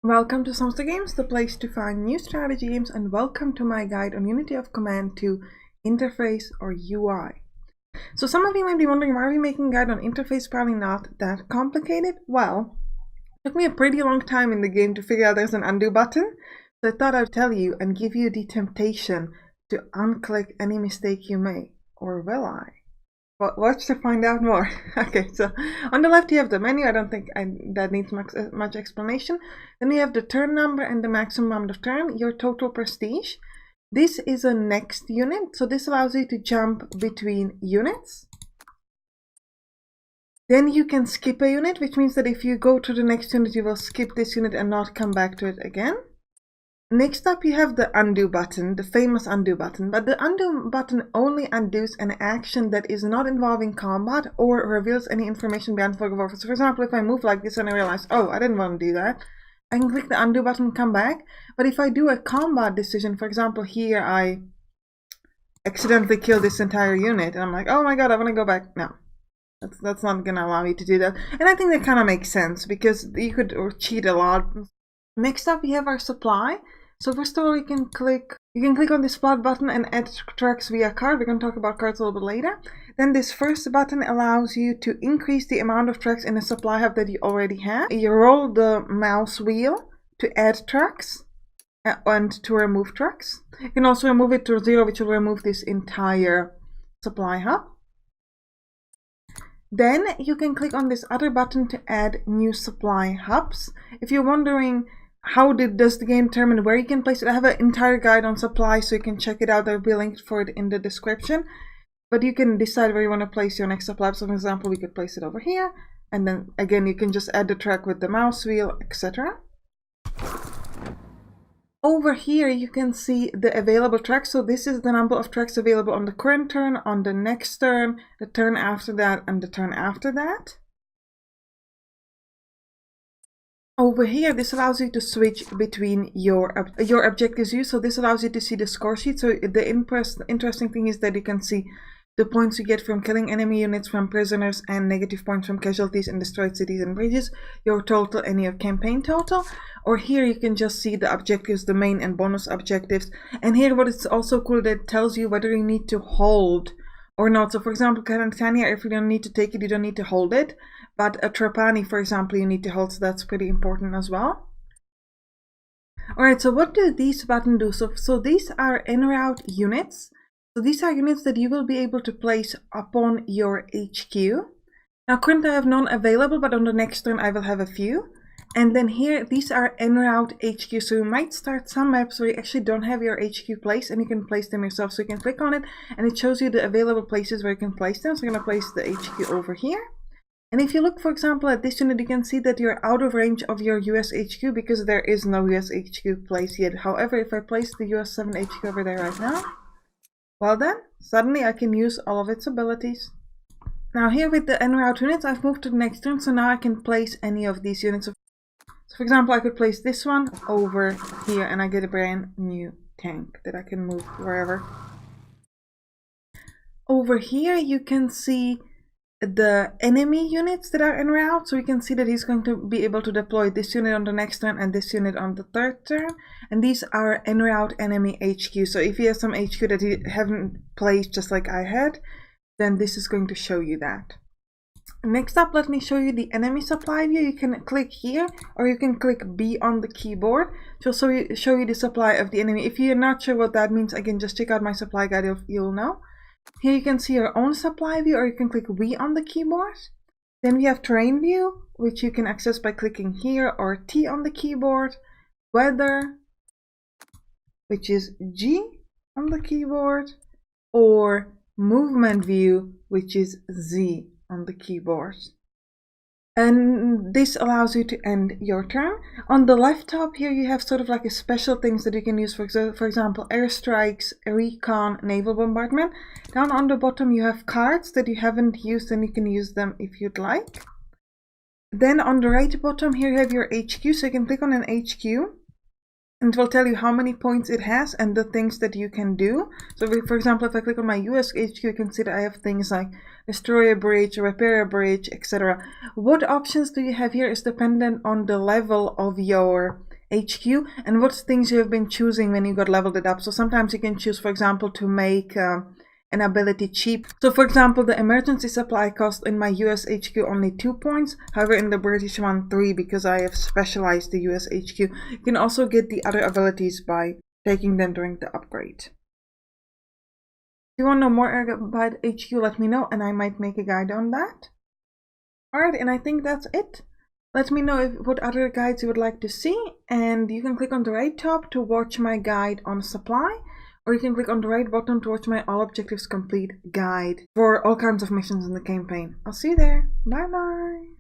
Welcome to Sampstra Games, the place to find new strategy games, and welcome to my guide on Unity of Command to Interface or UI. So some of you might be wondering, why are we making a guide on interface? Probably not that complicated. Well, it took me a pretty long time in the game to figure out there's an undo button, so I thought I'd tell you and give you the temptation to unclick any mistake you make. Or will I? Well, watch to find out more. Okay, so on the left you have the menu. I don't think that needs much explanation. Then you have the turn number and the maximum amount of turn, your total prestige. This is a next unit, so this allows you to jump between units. Then you can skip a unit, which means that if you go to the next unit, you will skip this unit and not come back to it again. Next up, you have the undo button, the famous undo button, but the undo button only undoes an action that is not involving combat or reveals any information beyond fog of war. So for example, if I move like this and I realize, oh, I didn't want to do that, I can click the undo button and come back. But if I do a combat decision, for example, here I accidentally kill this entire unit and I'm like, oh my god, I want to go back. No, that's not going to allow me to do that. And I think that kind of makes sense because you could cheat a lot. Next up, we have our supply. So first of all, you can click on this plot button and add tracks via card. We're going to talk about cards a little bit later. Then this first button allows you to increase the amount of tracks in a supply hub that you already have. You roll the mouse wheel to add tracks and to remove tracks. You can also remove it to 0, which will remove this entire supply hub. Then you can click on this other button to add new supply hubs. If you're wondering how does the game determine where you can place it, I have an entire guide on supply, so you can check it out. There'll be a link for it in the description. But you can decide where you want to place your next supply. So for example, we could place it over here. And then again, you can just add the track with the mouse wheel, etc. Over here, you can see the available tracks. So this is the number of tracks available on the current turn, on the next turn, the turn after that, and the turn after that. Over here, this allows you to switch between your objectives view. So this allows you to see the score sheet. So the interesting thing is that you can see the points you get from killing enemy units, from prisoners, and negative points from casualties in destroyed cities and bridges, your total and your campaign total. Or here you can just see the objectives, the main and bonus objectives. And here what is also cool, that it tells you whether you need to hold or not. So for example, Catania, if you don't need to take it, you don't need to hold it. But a Trapani, for example, you need to hold, so that's pretty important as well. Alright, so what do these buttons do? So these are en route units. So these are units that you will be able to place upon your HQ. Now currently I have none available, but on the next turn I will have a few. And then here, these are en route HQ. So you might start some maps where you actually don't have your HQ placed and you can place them yourself. So you can click on it and it shows you the available places where you can place them. So I'm going to place the HQ over here. And if you look, for example, at this unit, you can see that you're out of range of your US HQ because there is no US HQ placed yet. However, if I place the US 7 HQ over there right now, well then, suddenly I can use all of its abilities. Now here with the en route units, I've moved to the next turn, so now I can place any of these units. So for example, I could place this one over here and I get a brand new tank that I can move wherever. Over here, you can see the enemy units that are en route, so we can see that he's going to be able to deploy this unit on the next turn and this unit on the third turn, and these are en route enemy HQ. So if you have some HQ that you haven't placed just like I had, then this is going to show you that. Next up, let me show you the enemy supply view. You can click here or you can click B on the keyboard to show you the supply of the enemy. If you're not sure what that means, again, just check out my supply guide, you'll know. Here you can see your own supply view, or you can click V on the keyboard. Then we have terrain view, which you can access by clicking here, or T on the keyboard. Weather, which is G on the keyboard, or movement view, which is Z on the keyboard. And this allows you to end your turn. On the left top here, you have sort of like a special things that you can use, for example, airstrikes, recon, naval bombardment. Down on the bottom, you have cards that you haven't used and you can use them if you'd like. Then on the right bottom here, you have your HQ. So you can click on an HQ and it will tell you how many points it has and the things that you can do. So for example, if I click on my US HQ, you can see that I have things like destroy a bridge, repair a bridge, etc. What options do you have here is dependent on the level of your HQ and what things you have been choosing when you got leveled it up. So sometimes you can choose, for example, to make an ability cheap. So for example, the emergency supply cost in my US HQ only 2 points, however in the British one 3 because I have specialized the US HQ. You can also get the other abilities by taking them during the upgrade. If you want to know more about HQ, let me know and I might make a guide on that. Alright, and I think that's it. Let me know what other guides you would like to see, and you can click on the right top to watch my guide on supply, or you can click on the right button to watch my all objectives complete guide for all kinds of missions in the campaign. I'll see you there. Bye bye!